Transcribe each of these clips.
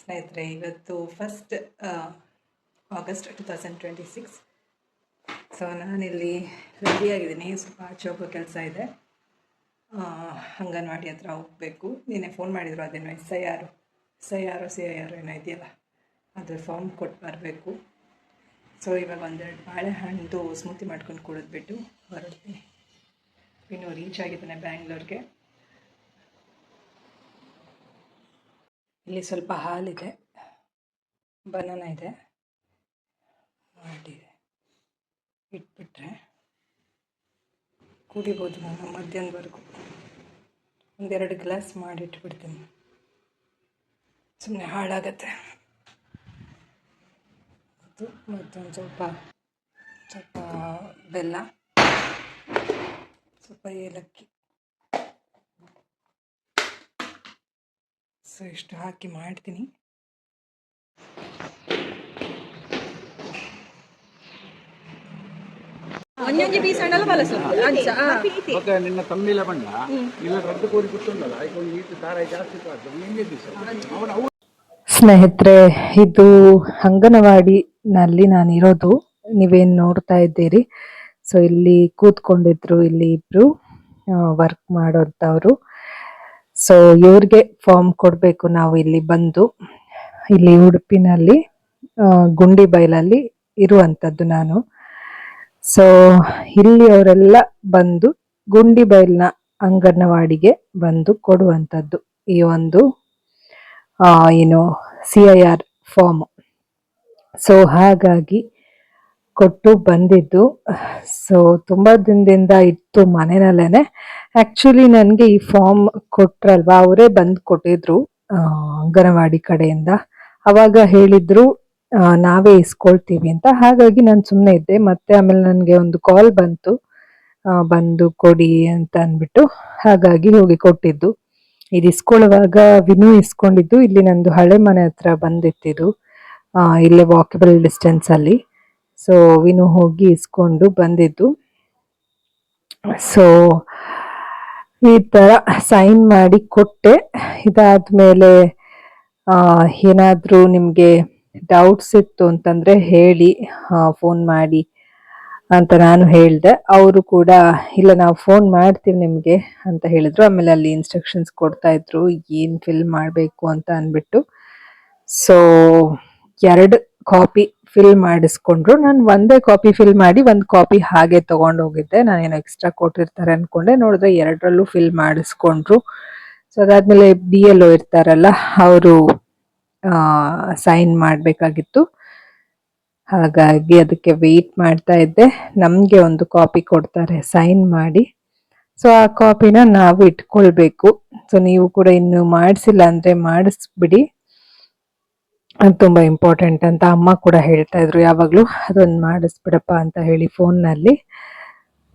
ಸ್ನೇಹಿತರೆ, ಇವತ್ತು 1st August 2026. So ನಾನಿಲ್ಲಿ ರೆಡಿಯಾಗಿದ್ದೀನಿ. ಸ್ವಲ್ಪ ಆಚೆ ಹೋಗೋ ಕೆಲಸ ಇದೆ. ಅಂಗನವಾಡಿ ಹತ್ರ ಹೋಗಬೇಕು. ನೀನೇ ಫೋನ್ ಮಾಡಿದ್ರು, ಅದೇನೋ SIR ಏನೋ ಇದೆಯಲ್ಲ, ಅದ್ರ ಫಾರ್ಮ್ ಕೊಟ್ಟು ಬರಬೇಕು. ಸೊ ಇವಾಗ ಒಂದೆರಡು ಬಾಳೆಹಣ್ಣು ಸ್ಮೂತಿ ಮಾಡ್ಕೊಂಡು ಕುಡಿದ್ಬಿಟ್ಟು ಹೊರಡ್ತೀನಿ. ಇನ್ನು ರೀಚ್ ಆಗಿದ್ದಾನೆ ಬ್ಯಾಂಗ್ಳೂರ್ಗೆ. ಇಲ್ಲಿ ಸ್ವಲ್ಪ ಹಾಲಿದೆ, ಬನಾನ ಇದೆ, ಮಾಡಿದೆ ಇಟ್ಬಿಟ್ರೆ ಕುಡಿಬೋದು. ನಾನು ಮಧ್ಯಾಹ್ನವರೆಗೂ ಒಂದೆರಡು ಗ್ಲಾಸ್ ಮಾಡಿಟ್ಬಿಡ್ತೀನಿ, ಸುಮ್ಮನೆ ಹಾಳಾಗತ್ತೆ. ಮತ್ತೊಂದು ಸ್ವಲ್ಪ ಬೆಲ್ಲ, ಸ್ವಲ್ಪ ಏಲಕ್ಕಿ, ಸೊ ಇಷ್ಟು ಹಾಕಿ ಮಾಡ್ತೀನಿ. ಒಂದೊಂದು ಪೀಸ್ ಹಣ್ಣಲ್ಲ ಬಲಸು ಓಕೆ ನಿನ್ನ ತಮ್ಮಿಲ ಬಂಡ ಇಲ್ಲ ರದ್ದು ಕೋರಿ ಕೂತ್ಕೊಂಡಲ್ಲ ಐಕೊಂಡು ನೀಟು ದಾರ ಜಾಸ್ತಿ ಕಾದು ನಿಂಗೆ ದಿವಸ. ಸ್ನೇಹಿತರೆ, ಇದು ಅಂಗನವಾಡಿನಲ್ಲಿ ನಾನಿರೋದು. ನೀವೇನು ನೋಡ್ತಾ ಇದ್ದೀರಿ. ಸೊ ಇಲ್ಲಿ ಕೂತ್ಕೊಂಡಿದ್ರು ಇಲ್ಲಿ ಇಬ್ರು ವರ್ಕ್ ಮಾಡೋಂಥವ್ರು. ಸೊ ಇವ್ರಿಗೆ ಫಾರ್ಮ್ ಕೊಡಬೇಕು ನಾವು ಇಲ್ಲಿ ಬಂದು. ಇಲ್ಲಿ ಉಡುಪಿನಲ್ಲಿ ಗುಂಡಿಬೈಲಲ್ಲಿ ಇರುವಂಥದ್ದು ನಾನು. ಸೊ ಇಲ್ಲಿ ಅವರೆಲ್ಲ ಬಂದು ಗುಂಡಿಬೈಲ್ನ ಅಂಗನವಾಡಿಗೆ ಬಂದು ಕೊಡುವಂಥದ್ದು ಈ ಒಂದು ಏನು CIR ಫಾರ್ಮ್. ಸೊ ಹಾಗಾಗಿ ಕೊಟ್ಟು ಬಂದಿದ್ದು. ಸೊ ತುಂಬ ದಿನದಿಂದ ಇತ್ತು ಮನೆಯಲ್ಲೇ. ಆ್ಯಕ್ಚುಲಿ ನನಗೆ ಈ ಫಾರ್ಮ್ ಕೊಟ್ರಲ್ವಾ, ಅವರೇ ಬಂದು ಕೊಟ್ಟಿದ್ರು ಅಂಗನವಾಡಿ ಕಡೆಯಿಂದ. ಅವಾಗ ಹೇಳಿದ್ರು ನಾವೇ ಇಸ್ಕೊಳ್ತೀವಿ ಅಂತ. ಹಾಗಾಗಿ ನಾನು ಸುಮ್ಮನೆ ಇದ್ದೆ. ಮತ್ತೆ ಆಮೇಲೆ ನನಗೆ ಒಂದು ಕಾಲ್ ಬಂತು, ಬಂದು ಕೊಡಿ ಅಂತ ಅಂದ್ಬಿಟ್ಟು. ಹಾಗಾಗಿ ಹೋಗಿ ಕೊಟ್ಟಿದ್ದು. ಇದು ಇಸ್ಕೊಳ್ಳುವಾಗ ವಿನು ಇಸ್ಕೊಂಡಿದ್ದು ಇಲ್ಲಿ ನಂದು ಹಳೆ ಮನೆ ಹತ್ರ ಬಂದಿತ್ತಿದ್ದು, ಇಲ್ಲೇ ವಾಕಬಲ್ ಡಿಸ್ಟೆನ್ಸಲ್ಲಿ. ಸೊ ವಿನು ಹೋಗಿ ಇಸ್ಕೊಂಡು ಬಂದಿದ್ದು. ಸೊ ಈ ಥರ ಸೈನ್ ಮಾಡಿ ಕೊಟ್ಟೆ. ಇದಾದ್ಮೇಲೆ ಏನಾದರೂ ನಿಮಗೆ ಡೌಟ್ಸ್ ಇತ್ತು ಅಂತಂದರೆ ಹೇಳಿ, ಫೋನ್ ಮಾಡಿ ಅಂತ ನಾನು ಹೇಳಿದೆ. ಅವರು ಕೂಡ ಇಲ್ಲ ನಾವು ಫೋನ್ ಮಾಡ್ತೀವಿ ನಿಮಗೆ ಅಂತ ಹೇಳಿದ್ರು. ಆಮೇಲೆ ಅಲ್ಲಿ ಇನ್ಸ್ಟ್ರಕ್ಷನ್ಸ್ ಕೊಡ್ತಾ ಇದ್ರು ಏನು ಫಿಲ್ ಮಾಡಬೇಕು ಅಂತ ಅಂದ್ಬಿಟ್ಟು. ಸೊ 2 ಕಾಪಿ ಫಿಲ್ ಮಾಡಿಸ್ಕೊಂಡ್ರು. ನಾನು ಒಂದೇ ಕಾಪಿ ಫಿಲ್ ಮಾಡಿ ಒಂದು ಕಾಪಿ ಹಾಗೆ ತೊಗೊಂಡೋಗಿದ್ದೆ. ನಾನೇನೋ ಎಕ್ಸ್ಟ್ರಾ ಕೊಟ್ಟಿರ್ತಾರೆ ಅಂದ್ಕೊಂಡೆ, ನೋಡಿದ್ರೆ 2ರಲ್ಲೂ ಫಿಲ್ ಮಾಡಿಸ್ಕೊಂಡ್ರು. ಸೊ ಅದಾದಮೇಲೆ BLO ಇರ್ತಾರಲ್ಲ, ಅವರು ಸೈನ್ ಮಾಡಬೇಕಾಗಿತ್ತು. ಹಾಗಾಗಿ ಅದಕ್ಕೆ ವೆಯ್ಟ್ ಮಾಡ್ತಾ ಇದ್ದೆ. ನಮಗೆ ಒಂದು ಕಾಪಿ ಕೊಡ್ತಾರೆ ಸೈನ್ ಮಾಡಿ. ಸೊ ಆ ಕಾಪಿನ ನಾವು ಇಟ್ಕೊಳ್ಬೇಕು. ಸೊ ನೀವು ಕೂಡ ಇನ್ನು ಮಾಡಿಸಿಲ್ಲ ಅಂದರೆ ಮಾಡಿಸ್ಬಿಡಿ, ಅದು ತುಂಬ ಇಂಪಾರ್ಟೆಂಟ್ ಅಂತ ಅಮ್ಮ ಕೂಡ ಹೇಳ್ತಾ ಇದ್ರು ಯಾವಾಗಲೂ, ಅದೊಂದು ಮಾಡಿಸ್ಬಿಡಪ್ಪ ಅಂತ ಹೇಳಿ ಫೋನ್ನಲ್ಲಿ.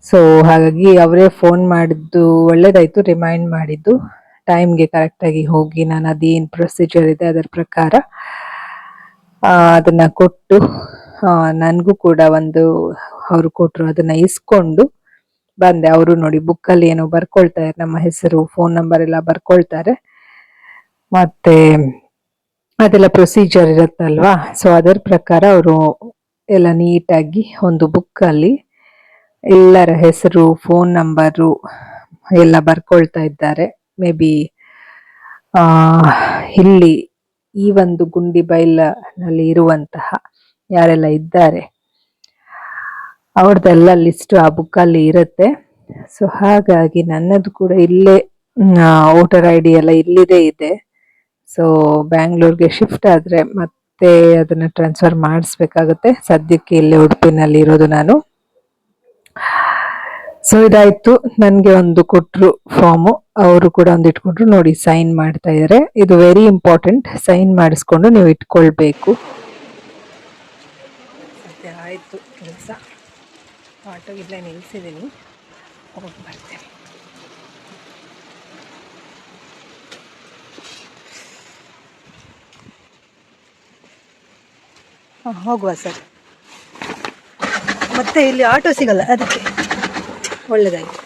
ಸೊ ಹಾಗಾಗಿ ಅವರೇ ಫೋನ್ ಮಾಡಿದ್ದು ಒಳ್ಳೇದಾಯಿತು, ರಿಮೈಂಡ್ ಮಾಡಿದ್ದು. ಟೈಮ್ಗೆ ಕರೆಕ್ಟಾಗಿ ಹೋಗಿ ನಾನು ಅದೇನು ಪ್ರೊಸೀಜರ್ ಇದೆ ಅದರ ಪ್ರಕಾರ ಅದನ್ನು ಕೊಟ್ಟು, ನನಗೂ ಕೂಡ ಒಂದು ಅವರು ಕೊಟ್ಟರು, ಅದನ್ನು ಇಸ್ಕೊಂಡು ಬಂದೆ. ಅವರು ನೋಡಿ ಬುಕ್ಕಲ್ಲಿ ಏನೋ ಬರ್ಕೊಳ್ತಾರೆ, ನಮ್ಮ ಹೆಸರು ಫೋನ್ ನಂಬರ್ ಎಲ್ಲ ಬರ್ಕೊಳ್ತಾರೆ. ಮತ್ತೆ ಅದೆಲ್ಲ ಪ್ರೊಸೀಜರ್ ಇರುತ್ತಲ್ವಾ. ಸೊ ಅದರ ಪ್ರಕಾರ ಅವರು ಎಲ್ಲ ನೀಟಾಗಿ ಒಂದು ಬುಕ್ಕಲ್ಲಿ ಎಲ್ಲರ ಹೆಸರು, ಫೋನ್ ನಂಬರು ಎಲ್ಲ ಬರ್ಕೊಳ್ತಾ ಇದ್ದಾರೆ. ಮೇ ಬಿ ಇಲ್ಲಿ ಈ ಒಂದು ಗುಂಡಿಬೈಲ್ನಲ್ಲಿ ಇರುವಂತಹ ಯಾರೆಲ್ಲ ಇದ್ದಾರೆ ಅವ್ರದ್ದೆಲ್ಲ ಲಿಸ್ಟು ಆ ಬುಕ್ಕಲ್ಲಿ ಇರುತ್ತೆ. ಸೊ ಹಾಗಾಗಿ ನನ್ನದು ಕೂಡ ಇಲ್ಲೇ ವೋಟರ್ ID ಎಲ್ಲ ಇಲ್ಲಿದೆ ಇದೆ. ಸೊ ಬ್ಯಾಂಗ್ಳೂರ್ಗೆ ಶಿಫ್ಟ್ ಆದರೆ ಮತ್ತೆ ಅದನ್ನು ಟ್ರಾನ್ಸ್ಫರ್ ಮಾಡಿಸ್ಬೇಕಾಗುತ್ತೆ. ಸದ್ಯಕ್ಕೆ ಇಲ್ಲೇ ಉಡುಪಿನಲ್ಲಿ ಇರೋದು ನಾನು. ಸೊ ಇದಾಯಿತು, ನನಗೆ ಒಂದು ಕೊಟ್ಟರು ಫಾರ್ಮು, ಅವರು ಕೂಡ ಒಂದು ಇಟ್ಕೊಂಡ್ರು. ನೋಡಿ ಸೈನ್ ಮಾಡ್ತಾ ಇದ್ದಾರೆ. ಇದು ವೆರಿ ಇಂಪಾರ್ಟೆಂಟ್, ಸೈನ್ ಮಾಡಿಸ್ಕೊಂಡು ನೀವು ಇಟ್ಕೊಳ್ಬೇಕು. ಮತ್ತೆ ಆಯಿತು ಕೆಲಸ. ಆಟೋ ಇಲ್ಲೇ ನಿಲ್ಲಿಸಿದ್ದೀನಿ, ಹೋಗಿ ಬರ್ತೇನೆ. ಹೋಗುವ ಸರ್. ಮತ್ತೆ ಇಲ್ಲಿ ಆಟೋ ಸಿಗಲ್ಲ, ಅದಕ್ಕೆ ಒಳ್ಳೆದಾಯಿತು.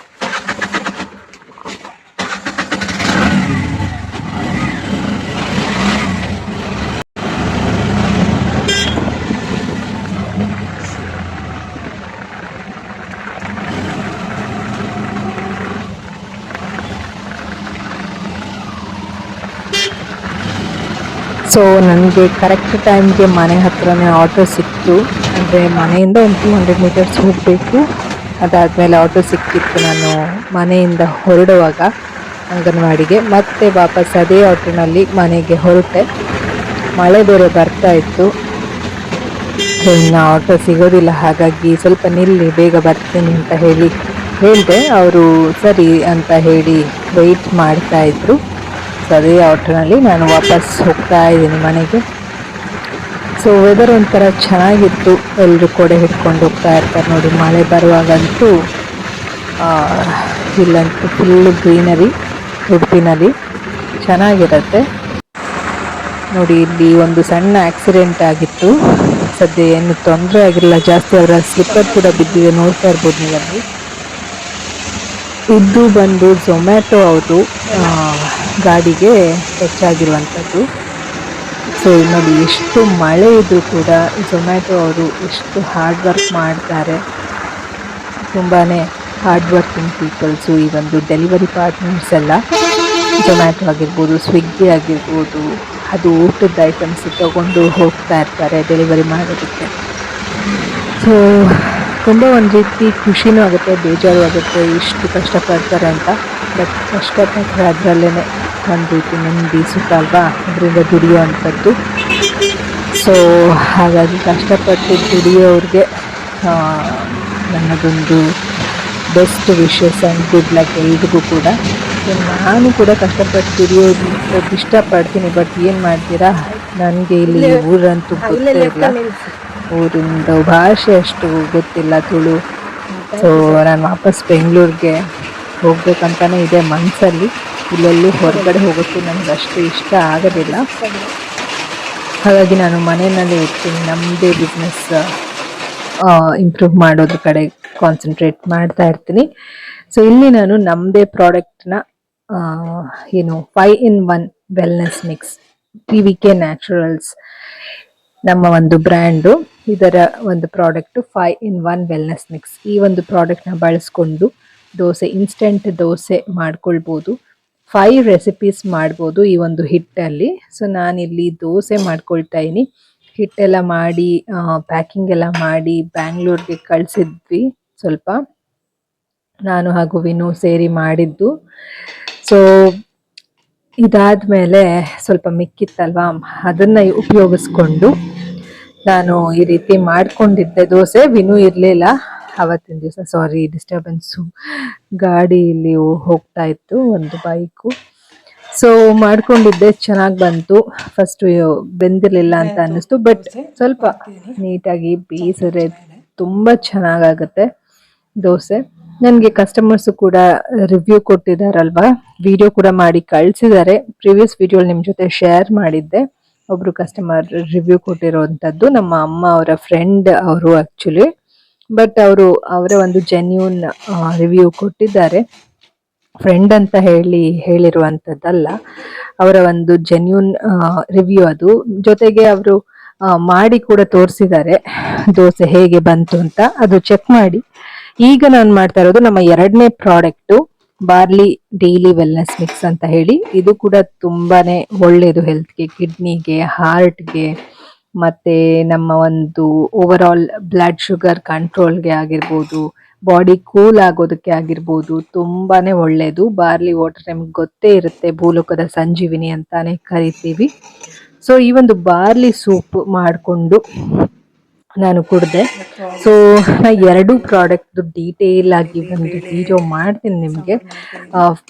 ಸೊ ನನಗೆ ಕರೆಕ್ಟ್ ಟೈಮ್ಗೆ ಮನೆ ಹತ್ರನೇ ಆಟೋ ಸಿಕ್ತು. ಅಂದರೆ ಮನೆಯಿಂದ ಒಂದು 200 ಮೀಟರ್ಸ್ ಹೋಗಬೇಕು. ಅದಾದಮೇಲೆ ಆಟೋ ಸಿಕ್ಕಿತ್ತು. ನಾನು ಮನೆಯಿಂದ ಹೊರಡುವಾಗ ಅಂಗನವಾಡಿಗೆ ಮತ್ತೆ ವಾಪಸ್ ಅದೇ ಆಟೋನಲ್ಲಿ ಮನೆಗೆ ಹೊರಟೆ. ಮಳೆ ಬೇರೆ ಬರ್ತಾ ಇತ್ತು. ಇನ್ನು ಆಟೋ ಸಿಗೋದಿಲ್ಲ, ಹಾಗಾಗಿ ಸ್ವಲ್ಪ ನಿಲ್ಲಿ, ಬೇಗ ಬರ್ತೀನಿ ಅಂತ ಹೇಳಿದೆ. ಅವರು ಸರಿ ಅಂತ ಹೇಳಿ ವೆಯ್ಟ್ ಮಾಡ್ತಾ ಇದ್ರು. ಸೊ ಅದೇ ಆಟೋನಲ್ಲಿ ನಾನು ವಾಪಸ್ ಹೋಗ್ತಾ ಇದ್ದೀನಿ ಮನೆಗೆ. ಸೊ ವೆದರ್ ಒಂಥರ ಚೆನ್ನಾಗಿತ್ತು. ಎಲ್ಲರೂ ಕೊಡೆ ಹಿಡ್ಕೊಂಡು ಹೋಗ್ತಾ ಇರ್ತಾರೆ ನೋಡಿ. ಮಳೆ ಬರುವಾಗಂತೂ ಇಲ್ಲಂತೂ ಫುಲ್ಲು ಗ್ರೀನರಿ ಉಡುಪಿನಲ್ಲಿ ಚೆನ್ನಾಗಿರುತ್ತೆ ನೋಡಿ. ಇಲ್ಲಿ ಒಂದು ಸಣ್ಣ ಆಕ್ಸಿಡೆಂಟ್ ಆಗಿತ್ತು. ಸದ್ಯ ಏನು ತೊಂದರೆ ಆಗಿರಲಿಲ್ಲ ಜಾಸ್ತಿ. ಅವರ ಸ್ಲಿಪ್ಪರ್ ಕೂಡ ಬಿದ್ದಿದೆ, ನೋಡ್ತಾ ಇರ್ಬೋದು ನೀವಲ್ಲಿ. ಇದು ಬಂದು ಝೊಮ್ಯಾಟೊ ಅವರು ಗಾಡಿಗೆ ಹೆಚ್ಚಾಗಿರುವಂಥದ್ದು. ಸೊ ನೋಡಿ, ಎಷ್ಟು ಮಳೆ ಇದ್ದರೂ ಕೂಡ ಝೊಮ್ಯಾಟೊ ಅವರು ಎಷ್ಟು ಹಾರ್ಡ್ ವರ್ಕ್ ಮಾಡ್ತಾರೆ. ತುಂಬಾ ಹಾರ್ಡ್ ವರ್ಕಿಂಗ್ ಪೀಪಲ್ಸು ಈ ಒಂದು ಡೆಲಿವರಿ ಪಾರ್ಟ್ನರ್ಸ್ ಎಲ್ಲ. ಝೊಮ್ಯಾಟೊ ಆಗಿರ್ಬೋದು, ಸ್ವಿಗ್ಗಿ ಆಗಿರ್ಬೋದು, ಅದು ಊಟದ ಐಟಮ್ಸ್ ತಗೊಂಡು ಹೋಗ್ತಾ ಇರ್ತಾರೆ ಡೆಲಿವರಿ ಮಾಡೋದಕ್ಕೆ. ಸೊ ತುಂಬ ಒಂದು ರೀತಿ ಖುಷಿನೂ ಆಗುತ್ತೆ, ಬೇಜಾರು ಆಗುತ್ತೆ, ಇಷ್ಟು ಕಷ್ಟಪಡ್ತಾರೆ ಅಂತ. ಬಟ್ ಕಷ್ಟಪಟ್ಟರೆ ಅದರಲ್ಲೇ ಒಂದು ರೀತಿ ನೆಮ್ಮದಿ ಸುಖ ಅಲ್ವಾ, ಅದರಿಂದ ದುಡಿಯೋವಂಥದ್ದು. ಸೊ ಹಾಗಾಗಿ ಕಷ್ಟಪಟ್ಟು ದುಡಿಯೋರಿಗೆ ನನ್ನದೊಂದು best wishes and good luck ಎಲ್ರಿಗೂ ಕೂಡ. ನಾನು ಕೂಡ ಕಷ್ಟಪಟ್ಟು ದುಡಿಯೋದು ಇಷ್ಟಪಡ್ತೀನಿ. ಬಟ್ ಏನು ಮಾಡ್ತೀರಾ, ನನಗೆ ಇಲ್ಲಿ ಊರಂತೂ ಗೊತ್ತೇ ಇಲ್ಲ, ಊರಿಂದ ಭಾಷೆ ಅಷ್ಟು ಗೊತ್ತಿಲ್ಲ, ತುಳು. ಸೊ ನಾನು ವಾಪಸ್ ಬೆಂಗಳೂರಿಗೆ ಹೋಗ್ಬೇಕಂತಲೇ ಇದೆ ಮನಸ್ಸಲ್ಲಿ. ಇಲ್ಲೆಲ್ಲೂ ಹೊರಗಡೆ ಹೋಗೋಕ್ಕೂ ನನಗೆ ಅಷ್ಟು ಇಷ್ಟ ಆಗೋದಿಲ್ಲ. ಹಾಗಾಗಿ ನಾನು ಮನೆಯಲ್ಲೇ ಇರ್ತೀನಿ, ನಮ್ಮದೇ ಬಿಸ್ನೆಸ್ ಇಂಪ್ರೂವ್ ಮಾಡೋದ್ರ ಕಡೆ ಕಾನ್ಸಂಟ್ರೇಟ್ ಮಾಡ್ತಾ ಇರ್ತೀನಿ. ಸೊ ಇಲ್ಲಿ ನಾನು ನಮ್ಮದೇ ಪ್ರಾಡಕ್ಟ್ನ 5-in-1 wellness mix PVK naturals ನಮ್ಮ ಒಂದು ಬ್ರ್ಯಾಂಡು. ಇದರ ಒಂದು ಪ್ರಾಡಕ್ಟು 5-in-1 ವೆಲ್ನೆಸ್ ಮಿಕ್ಸ್. ಈ ಒಂದು ಪ್ರಾಡಕ್ಟ್ನ ಬಳಸ್ಕೊಂಡು ದೋಸೆ, ಇನ್ಸ್ಟೆಂಟ್ ದೋಸೆ ಮಾಡ್ಕೊಳ್ಬೋದು. 5 ರೆಸಿಪೀಸ್ ಮಾಡ್ಬೋದು ಈ ಒಂದು ಹಿಟ್ಟಲ್ಲಿ. ಸೊ ನಾನಿಲ್ಲಿ ದೋಸೆ ಮಾಡ್ಕೊಳ್ತಾ ಇದ್ದೀನಿ. ಹಿಟ್ಟೆಲ್ಲ ಮಾಡಿ ಪ್ಯಾಕಿಂಗ್ ಎಲ್ಲ ಮಾಡಿ ಬ್ಯಾಂಗ್ಳೂರ್ಗೆ ಕಳಿಸಿದ್ವಿ. ಸ್ವಲ್ಪ ನಾನು ಹಾಗೂ ವಿನು ಸೇರಿ ಮಾಡಿದ್ದು. ಸೊ ಇದಾದಮೇಲೆ ಸ್ವಲ್ಪ ಮಿಕ್ಕಿತ್ತಲ್ವಾ, ಅದನ್ನು ಉಪಯೋಗಿಸ್ಕೊಂಡು ನಾನು ಈ ರೀತಿ ಮಾಡ್ಕೊಂಡಿದ್ದೆ ದೋಸೆ. ವಿನು ಇರಲಿಲ್ಲ ಅವತ್ತಿನ ದಿವಸ, ಸಾರಿ ಡಿಸ್ಟರ್ಬೆನ್ಸು, ಗಾಡಿ ಇಲ್ಲಿ ಹೋಗ್ತಾ ಇತ್ತು ಒಂದು ಬೈಕು. ಸೊ ಮಾಡ್ಕೊಂಡಿದ್ದೆ, ಚೆನ್ನಾಗಿ ಬಂತು. ಫಸ್ಟು ಬೆಂದಿರಲಿಲ್ಲ ಅಂತ ಅನ್ನಿಸ್ತು, ಬಟ್ ಸ್ವಲ್ಪ ನೀಟಾಗಿ ಬೇಯಿಸಿದ್ರೆ ತುಂಬ ಚೆನ್ನಾಗಾಗುತ್ತೆ ದೋಸೆ. ನನಗೆ ಕಸ್ಟಮರ್ಸು ಕೂಡ ರಿವ್ಯೂ ಕೊಟ್ಟಿದ್ದಾರಲ್ವಾ, ವಿಡಿಯೋ ಕೂಡ ಮಾಡಿ ಕಳಿಸಿದ್ದಾರೆ. ಪ್ರಿವಿಯಸ್ ವಿಡಿಯೋ ನಿಮ್ಮ ಜೊತೆ ಶೇರ್ ಮಾಡಿದ್ದೆ. ಒಬ್ಬರು ಕಸ್ಟಮರ್ ರಿವ್ಯೂ ಕೊಟ್ಟಿರೋವಂಥದ್ದು ನಮ್ಮ ಅಮ್ಮ ಅವರ ಫ್ರೆಂಡ್ ಅವರು ಆ್ಯಕ್ಚುಲಿ. ಬಟ್ ಅವರ ಒಂದು ಜೆನ್ಯೂನ್ ರಿವ್ಯೂ ಕೊಟ್ಟಿದ್ದಾರೆ. ಫ್ರೆಂಡ್ ಅಂತ ಹೇಳಿರುವಂಥದ್ದಲ್ಲ, ಅವರ ಒಂದು ಜೆನ್ಯೂನ್ ರಿವ್ಯೂ ಅದು. ಜೊತೆಗೆ ಅವರು ಮಾಡಿ ಕೂಡ ತೋರಿಸಿದ್ದಾರೆ ದೋಸೆ ಹೇಗೆ ಬಂತು ಅಂತ. ಅದು ಚೆಕ್ ಮಾಡಿ. ಈಗ ನಾನು ಮಾಡ್ತಾ ಇರೋದು ನಮ್ಮ 2ನೇ product, barley daily wellness mix ಅಂತ ಹೇಳಿ. ಇದು ಕೂಡ ತುಂಬಾನೇ ಒಳ್ಳೆಯದು ಹೆಲ್ತ್ಗೆ, ಕಿಡ್ನಿಗೆ, ಹಾರ್ಟ್ಗೆ, ಮತ್ತೆ ನಮ್ಮ ಒಂದು ಓವರ್ ಆಲ್ ಬ್ಲಡ್ ಶುಗರ್ ಕಂಟ್ರೋಲ್ಗೆ ಆಗಿರ್ಬೋದು, ಬಾಡಿ ಕೂಲ್ ಆಗೋದಕ್ಕೆ ಆಗಿರ್ಬೋದು, ತುಂಬಾನೇ ಒಳ್ಳೆಯದು. ಬಾರ್ಲಿ ವಾಟರ್ ನಮ್ಗೆ ಗೊತ್ತೇ ಇರುತ್ತೆ, ಭೂಲೋಕದ ಸಂಜೀವಿನಿ ಅಂತಾನೆ ಕರಿತೀವಿ. ಸೊ ಈ ಒಂದು ಬಾರ್ಲಿ ಸೂಪ್ ಮಾಡಿಕೊಂಡು ನಾನು ಕುಡಿದೆ. ಸೊ ನಾ 2 ಪ್ರಾಡಕ್ಟ್ ಡೀಟೇಲ್ ಆಗಿ ಒಂದು ವಿಡಿಯೋ ಮಾಡ್ತೀನಿ ನಿಮಗೆ.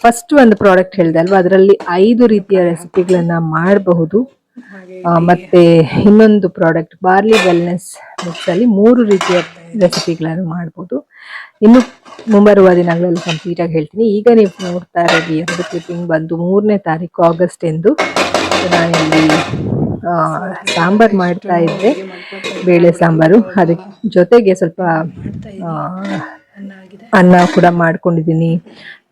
ಫಸ್ಟ್ ಒಂದು ಪ್ರಾಡಕ್ಟ್ ಹೇಳಿದೆ ಅಲ್ವಾ, ಅದರಲ್ಲಿ 5 ರೀತಿಯ ರೆಸಿಪಿಗಳನ್ನ ಮಾಡಬಹುದು. ಮತ್ತೆ ಇನ್ನೊಂದು ಪ್ರಾಡಕ್ಟ್ ಬಾರ್ಲಿ ವೆಲ್ನೆಸ್ ಮಿಕ್ಸ್ ಅಲ್ಲಿ 3 ರೀತಿಯ ರೆಸಿಪಿಗಳನ್ನು ಮಾಡ್ಬೋದು. ಇನ್ನು ಮುಂಬರುವ ದಿನಗಳಲ್ಲಿ ಕಂಪ್ಲೀಟ್ ಆಗಿ ಹೇಳ್ತೀನಿ. ಈಗ ನೀವು ನೋಡ್ತಾ ಇರೋದು 2 ಕ್ಲಿಪ್ಪಿಂಗ್ ಬಂದು 3ನೇ ತಾರೀಕು ಆಗಸ್ಟ್ ಎಂದು ನಾನಿಲ್ಲಿ ಸಾಂಬಾರು ಮಾಡ್ತಾ ಇದ್ದೆ, ಬೇಳೆ ಸಾಂಬಾರು. ಅದಕ್ಕೆ ಜೊತೆಗೆ ಸ್ವಲ್ಪ ಅನ್ನ ಕೂಡ ಮಾಡ್ಕೊಂಡಿದ್ದೀನಿ.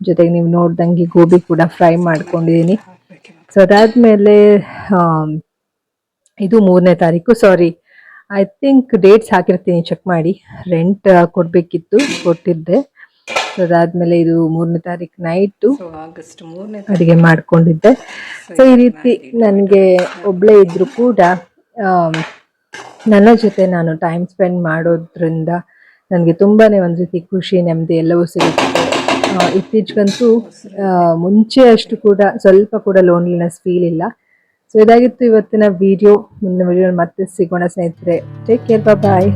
ಜೊತೆಗೆ ನೀವು ನೋಡ್ದಂಗೆ ಗೋಬಿ ಕೂಡ ಫ್ರೈ ಮಾಡ್ಕೊಂಡಿದ್ದೀನಿ. ಸೊ ಅದಾದ್ಮೇಲೆ ಇದು 3ನೇ ತಾರೀಕು, ಸಾರಿ ಐ ಥಿಂಕ್ ಡೇಟ್ಸ್ ಹಾಕಿರ್ತೀನಿ, ಚೆಕ್ ಮಾಡಿ. ರೆಂಟ್ ಕೊಡಬೇಕಿತ್ತು, ಕೊಟ್ಟಿದ್ದೆ. ಸೊ ಅದಾದ್ಮೇಲೆ ಇದು 3ನೇ ತಾರೀಕು ನೈಟು ಆಗಸ್ಟ್ 3ನೇ ಅಡಿಗೆ ಮಾಡ್ಕೊಂಡಿದ್ದೆ. ಸೊ ಈ ರೀತಿ ನನಗೆ ಒಬ್ಳೇ ಇದ್ರು ಕೂಡ ನನ್ನ ಜೊತೆ ನಾನು ಟೈಮ್ ಸ್ಪೆಂಡ್ ಮಾಡೋದ್ರಿಂದ ನನಗೆ ತುಂಬಾನೇ ಒಂದು ರೀತಿ ಖುಷಿ, ನೆಮ್ಮದಿ ಎಲ್ಲವೂ ಸಿಗುತ್ತೆ. ಇತ್ತೀಚೆಗಂತೂ ಮುಂಚೆ ಅಷ್ಟು ಕೂಡ ಸ್ವಲ್ಪ ಕೂಡ ಲೋನ್ಲಿನೆಸ್ ಫೀಲ್ ಇಲ್ಲ. ಸೊ ಇದಾಗಿತ್ತು ಇವತ್ತಿನ ವಿಡಿಯೋ. ಮುಂದಿನ ವಿಡಿಯೋ ಮತ್ತೆ ಸಿಗೋಣ ಸ್ನೇಹಿತರೆ. ಟೇಕ್ ಕೇರ್, ಬಾಯ್.